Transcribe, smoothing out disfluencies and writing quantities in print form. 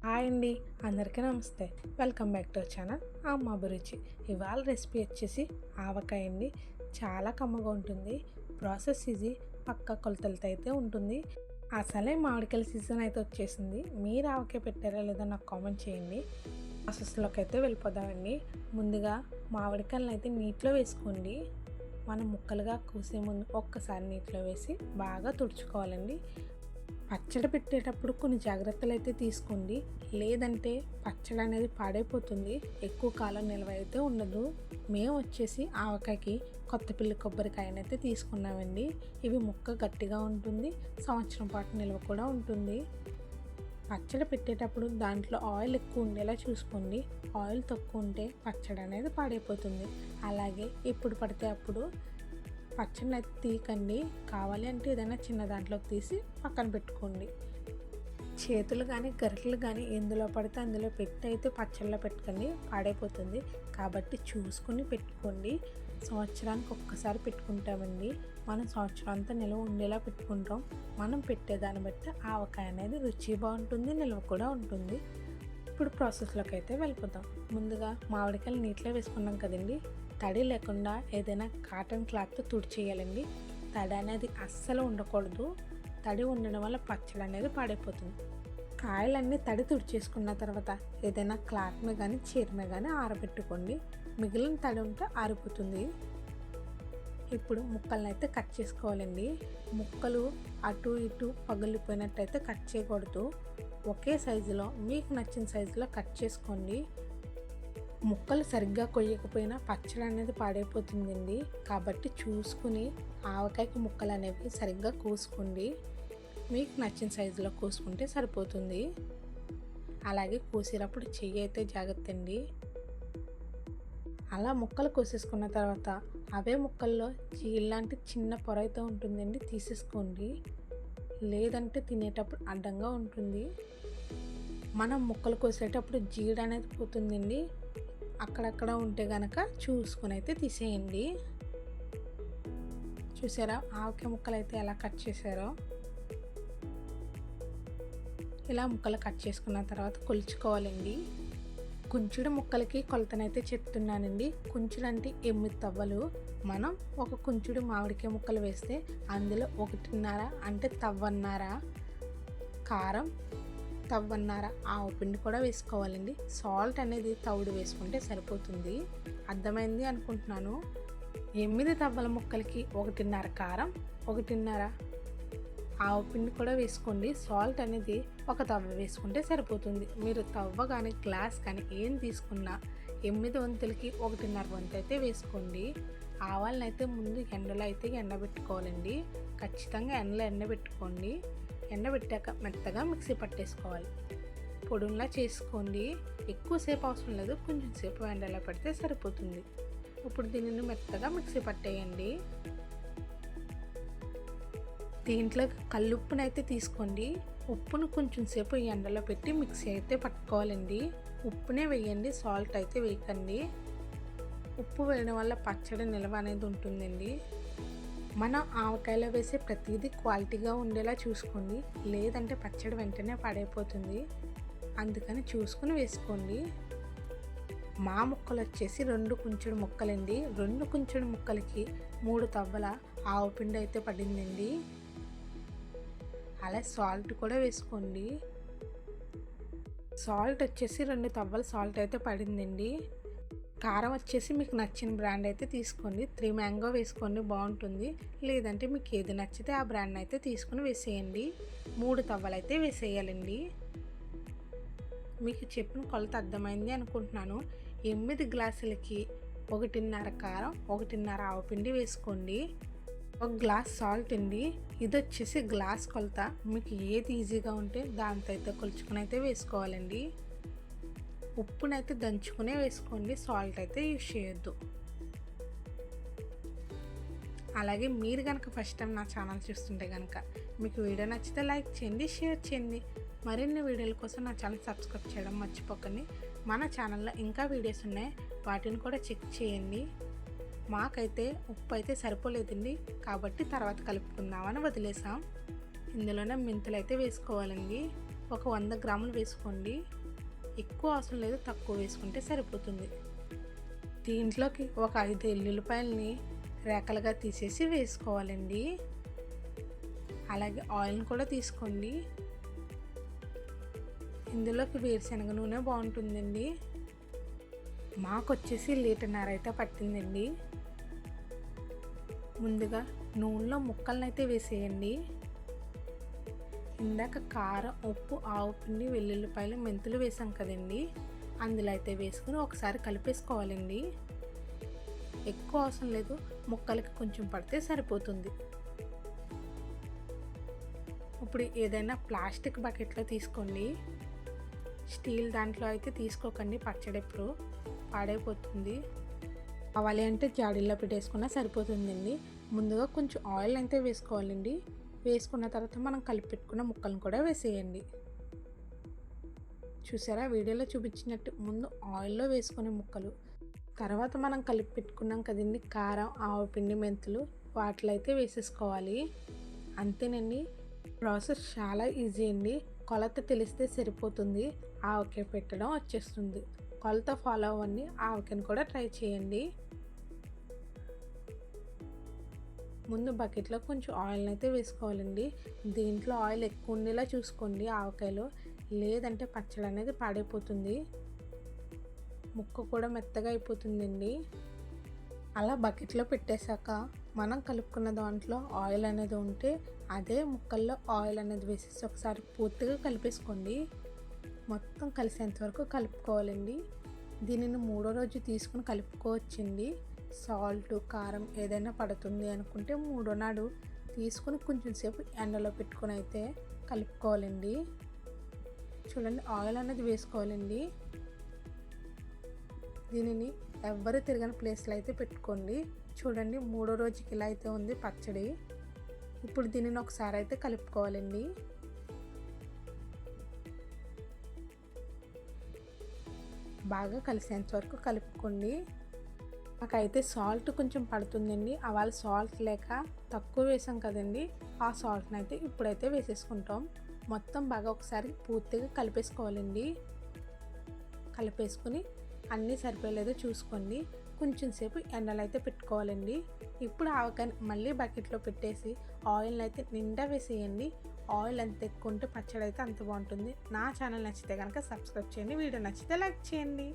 Hi అండి, అందరికీ నమస్తే. Welcome back to our channel అమ్మ అభిరుచి. ఇవాళ రెసిపీ వచ్చేసి ఆవకాయ అండి. చాలా కమ్మగా ఉంటుంది. ప్రాసెస్ ఇది పక్క కొలతలతో అయితే ఉంటుంది. అసలే మామిడికాయల సీజన్ అయితే వచ్చేసింది. మీరు ఆవకాయ పెట్టారా లేదా నాకు కామెంట్ చేయండి. ప్రాసెస్లోకి అయితే వెళ్ళిపోదామండి. ముందుగా మామిడికాయలను అయితే నీటిలో వేసుకోండి. మనం ముక్కలుగా కోసే ముందు ఒక్కసారి నీటిలో వేసి బాగా తుడుచుకోవాలండి. పచ్చడి పెట్టేటప్పుడు కొన్ని జాగ్రత్తలు అయితే తీసుకోండి, లేదంటే పచ్చడి అనేది పాడైపోతుంది, ఎక్కువ కాలం నిల్వ అయితే ఉండదు. మేము వచ్చేసి ఆవకాయకి కొత్తపల్లి కొబ్బరికాయనైతే తీసుకున్నామండి. ఇవి ముక్క గట్టిగా ఉంటుంది, సంవత్సరం పాటు నిల్వ కూడా ఉంటుంది. పచ్చడి పెట్టేటప్పుడు దాంట్లో ఆయిల్ ఎక్కువ ఉండేలా చూసుకోండి. ఆయిల్ తక్కువ ఉంటే పచ్చడి అనేది పాడైపోతుంది. అలాగే ఎప్పుడు పడితే అప్పుడు పచ్చడిని అయితే తీయకండి. కావాలి అంటే ఏదైనా చిన్న దాంట్లోకి తీసి పక్కన పెట్టుకోండి. చేతులు కానీ గరిటెలు కానీ ఎందులో పడితే అందులో పెట్టి అయితే పచ్చళ్ళలో పెట్టకండి, పాడైపోతుంది. కాబట్టి చూసుకొని పెట్టుకోండి. సంవత్సరానికి ఒక్కసారి పెట్టుకుంటామండి. మనం సంవత్సరం అంతా నిల్వ ఉండేలా పెట్టుకుంటాం. మనం పెట్టేదాన్ని బట్టి ఆవకాయ అనేది రుచి బాగుంటుంది, నిల్వ కూడా ఉంటుంది. ఇప్పుడు ప్రాసెస్లోకి అయితే వెళ్ళిపోతాం. ముందుగా మామిడికాయలు నీటిలో వేసుకున్నాం కదండి. తడి లేకుండా ఏదైనా కాటన్ క్లాత్తో తుడిచేయాలండి. తడి అనేది అస్సలు ఉండకూడదు. తడి ఉండడం వల్ల పచ్చడి అనేది పాడైపోతుంది. కాయలన్నీ తడి తుడిచేసుకున్న తర్వాత ఏదైనా క్లాత్ మీద కానీ చీర మీద కానీ ఆరబెట్టుకోండి. మిగిలిన తడి ఉంటే ఆరిపోతుంది. ఇప్పుడు ముక్కలను అయితే కట్ చేసుకోవాలండి. ముక్కలు అటు ఇటు పగిలిపోయినట్టయితే కట్ చేయకూడదు. ఒకే సైజులో మీకు నచ్చిన సైజులో కట్ చేసుకోండి. ముక్కలు సరిగ్గా కొయ్యకపోయినా పచ్చడి అనేది పాడైపోతుందండి. కాబట్టి చూసుకుని ఆవకాయకి ముక్కలు అనేవి సరిగ్గా కోసుకోండి. మీకు నచ్చిన సైజులో కోసుకుంటే సరిపోతుంది. అలాగే కోసేటప్పుడు చెయ్యి అయితే జాగ్రత్త అండి. అలా ముక్కలు కోసేసుకున్న తర్వాత అవే ముక్కల్లో లాంటి చిన్న పొర అయితే ఉంటుందండి, తీసేసుకోండి. లేదంటే తినేటప్పుడు అడ్డంగా ఉంటుంది. మనం ముక్కలు కోసేటప్పుడు జీడ అనేది పోతుందండి. అక్కడక్కడ ఉంటే కనుక చూసుకొని అయితే తీసేయండి. చూసారా ఆవకాయ ముక్కలు అయితే ఎలా కట్ చేశారో. ఇలా ముక్కలు కట్ చేసుకున్న తర్వాత కొలుచుకోవాలండి. కుంచుడు ముక్కలకి కొలతనైతే చెప్తున్నానండి. కుంచుడు అంటే 8 తవ్వలు. మనం ఒక కుంచుడు మామిడికాయ ముక్కలు వేస్తే అందులో 1.5 అంటే తవ్వన్నర కారం, తవ్వన్నర ఆవు పిండి కూడా వేసుకోవాలండి. సాల్ట్ అనేది తవుడు వేసుకుంటే సరిపోతుంది. అర్థమైంది అనుకుంటున్నాను. 8 తవ్వల ముక్కలకి 1.5 కారం, 1.5 ఆవు పిండి కూడా వేసుకోండి. సాల్ట్ అనేది ఒక తవ్వ వేసుకుంటే సరిపోతుంది. మీరు తవ్వ కానీ గ్లాస్ కానీ ఏం తీసుకున్నా 8 వంతులకి 1.5 వంతు అయితే వేసుకోండి. ఆవాలను అయితే ముందు ఎండలో అయితే ఎండబెట్టుకోవాలండి. ఖచ్చితంగా ఎండలో ఎండబెట్టుకోండి. ఎండబెట్టాక మెత్తగా మిక్సీ పట్టేసుకోవాలి. పొడుల్లా చేసుకోండి. ఎక్కువసేపు అవసరం లేదు, కొంచెం సేపు ఎండలో పెడితే సరిపోతుంది. ఇప్పుడు దీనిని మెత్తగా మిక్సీ పట్టేయండి. దీంట్లో కల్లుప్పునైతే తీసుకోండి. ఉప్పును కొంచెం సేపు ఎండలో పెట్టి మిక్సీ అయితే పట్టుకోవాలండి. ఉప్పునే వేయండి, సాల్ట్ అయితే వేయకండి. ఉప్పు వేయడం వల్ల పచ్చడి నిల్వ అనేది ఉంటుందండి. మనం ఆవకాయలో వేసే ప్రతిదీ క్వాలిటీగా ఉండేలా చూసుకోండి, లేదంటే పచ్చడి వెంటనే పాడైపోతుంది. అందుకని చూసుకుని వేసుకోండి. మా ముక్కలు వచ్చేసి 2 కుంచుడు ముక్కలండి. 2 కుంచుడు ముక్కలకి 3 తవ్వల ఆవు పిండి అయితే పడిందండి. అలా సాల్ట్ కూడా వేసుకోండి. సాల్ట్ వచ్చేసి 2 తవ్వల సాల్ట్ అయితే పడిందండి. కారం వచ్చేసి మీకు నచ్చిన బ్రాండ్ అయితే తీసుకోండి. 3 మ్యాంగో వేసుకోండి, బాగుంటుంది. లేదంటే మీకు ఏది నచ్చితే ఆ బ్రాండ్ అయితే తీసుకుని వేసేయండి. 3 తవ్వలు అయితే వేసేయాలండి. మీకు చెప్పిన కొలత అర్థమైంది అనుకుంటున్నాను. 8 గ్లాసులకి 1.5 కారం, 1.5 ఆవపిండి వేసుకోండి. 1 గ్లాస్ సాల్ట్ అండి. ఇది వచ్చేసి గ్లాస్ కొలత. మీకు ఏది ఈజీగా ఉంటే దాంతో అయితే కొలుచుకుని అయితే వేసుకోవాలండి. ఉప్పునైతే దంచుకునే వేసుకోండి, సాల్ట్ అయితే యూజ్ చేయొద్దు. అలాగే మీరు కనుక ఫస్ట్ టైం నా ఛానల్ చూస్తుంటే కనుక మీకు వీడియో నచ్చితే లైక్ చేయండి, షేర్ చేయండి. మరిన్ని వీడియోల కోసం నా ఛానల్ సబ్స్క్రైబ్ చేయడం మర్చిపోకండి. మన ఛానల్లో ఇంకా వీడియోస్ ఉన్నాయి, వాటిని కూడా చెక్ చేయండి. మాకైతే ఉప్పు అయితే సరిపోలేదండి, కాబట్టి తర్వాత కలుపుకుందామని వదిలేసాం. ఇందులోనే మెంతులు అయితే వేసుకోవాలండి. ఒక 100 గ్రాములు వేసుకోండి. ఎక్కువ అవసరం లేదు, తక్కువ వేసుకుంటే సరిపోతుంది. దీంట్లోకి ఒక 5 ఎల్లుల్లిపాయలని రేకలుగా తీసేసి వేసుకోవాలండి. అలాగే ఆయిల్ని కూడా తీసుకోండి. ఇందులోకి వేరుశనగ నూనె బాగుంటుందండి. మాకు వచ్చేసి 1.5 లీటర్ అయితే పట్టిందండి. ముందుగా నూనెలో ముక్కలను అయితే వేసేయండి. ఇందాక కారం, ఉప్పు, ఆవు పిండి, వెల్లుల్లిపాయలు, మెంతులు వేసాం కదండి, అందులో అయితే వేసుకుని ఒకసారి కలిపేసుకోవాలండి. ఎక్కువ అవసరం లేదు, ముక్కలకి కొంచెం పడితే సరిపోతుంది. ఇప్పుడు ఏదైనా ప్లాస్టిక్ బకెట్లో తీసుకోండి. స్టీల్ దాంట్లో అయితే తీసుకోకండి, పచ్చడి ఎప్పుడు పాడైపోతుంది. కావాలి అంటే జాడీలో పెట్టేసుకున్నా సరిపోతుందండి. ముందుగా కొంచెం ఆయిల్ అయితే వేసుకోవాలండి. వేసుకున్న తర్వాత మనం కలిపి పెట్టుకున్న ముక్కలను కూడా వేసేయండి. చూసారా, వీడియోలో చూపించినట్టు ముందు ఆయిల్లో వేసుకునే ముక్కలు, తర్వాత మనం కలిపి పెట్టుకున్నాం కదండి కారం, ఆవు పిండి, మెంతులు, వాటిలో అయితే వేసేసుకోవాలి. అంతేనండి, ప్రాసెస్ చాలా ఈజీ అండి. కొలత తెలిస్తే సరిపోతుంది, ఆవకాయ పెట్టడం వచ్చేస్తుంది. కొలత ఫాలో అవ్వండి, ఆవకాయని కూడా ట్రై చేయండి. ముందు బకెట్లో కొంచెం ఆయిల్ని అయితే వేసుకోవాలండి. దీంట్లో ఆయిల్ ఎక్కువ ఉండేలా చూసుకోండి ఆవకాయలో, లేదంటే పచ్చడి అనేది పాడైపోతుంది, ముక్క కూడా మెత్తగా అయిపోతుందండి. అలా బకెట్లో పెట్టేశాక మనం కలుపుకున్న దాంట్లో ఆయిల్ అనేది ఉంటే అదే ముక్కల్లో ఆయిల్ అనేది వేసేసి ఒకసారి పూర్తిగా కలిపేసుకోండి. మొత్తం కలిసేంత వరకు కలుపుకోవాలండి. దీనిని 3వ రోజు తీసుకుని కలుపుకోవచ్చండి. సాల్ట్, కారం ఏదైనా పడుతుంది అనుకుంటే 3వ నాడు తీసుకుని కొంచెం సేపు ఎండలో పెట్టుకొని అయితే కలుపుకోవాలండి. చూడండి, ఆయిల్ అనేది వేసుకోవాలండి. దీనిని ఎవ్వరు తిరగని ప్లేస్లో అయితే పెట్టుకోండి. చూడండి, 3వ రోజుకి ఇలా అయితే ఉంది పచ్చడి. ఇప్పుడు దీనిని ఒకసారి అయితే కలుపుకోవాలండి. బాగా కలిసేంత వరకు కలుపుకోండి. నాకైతే సాల్ట్ కొంచెం పడుతుందండి. అవాళ సాల్ట్ లేక తక్కువ వేసాం కదండి, ఆ సాల్ట్ని అయితే ఇప్పుడైతే వేసేసుకుంటాం. మొత్తం బాగా ఒకసారి పూర్తిగా కలిపేసుకోవాలండి. కలిపేసుకుని అన్నీ సరిపోలేదో చూసుకోండి. కొంచెం సేపు ఎండలో అయితే పెట్టుకోవాలండి. ఇప్పుడు ఆవకాయని మళ్ళీ బకెట్లో పెట్టేసి ఆయిల్ని అయితే నిండా వేసేయండి. ఆయిల్ ఎంత ఎక్కువ ఉంటే పచ్చడి అయితే అంత బాగుంటుంది. నా ఛానల్ నచ్చితే కనుక సబ్స్క్రైబ్ చేయండి. వీడియో నచ్చితే లైక్ చేయండి.